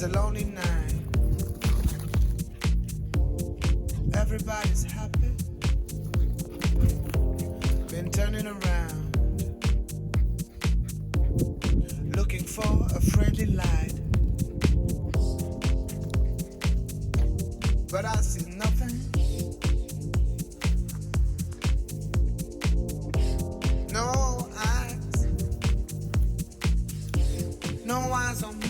It's a lonely night. Everybody's happy. Been turning around, looking for a friendly light, but I see nothing. No eyes on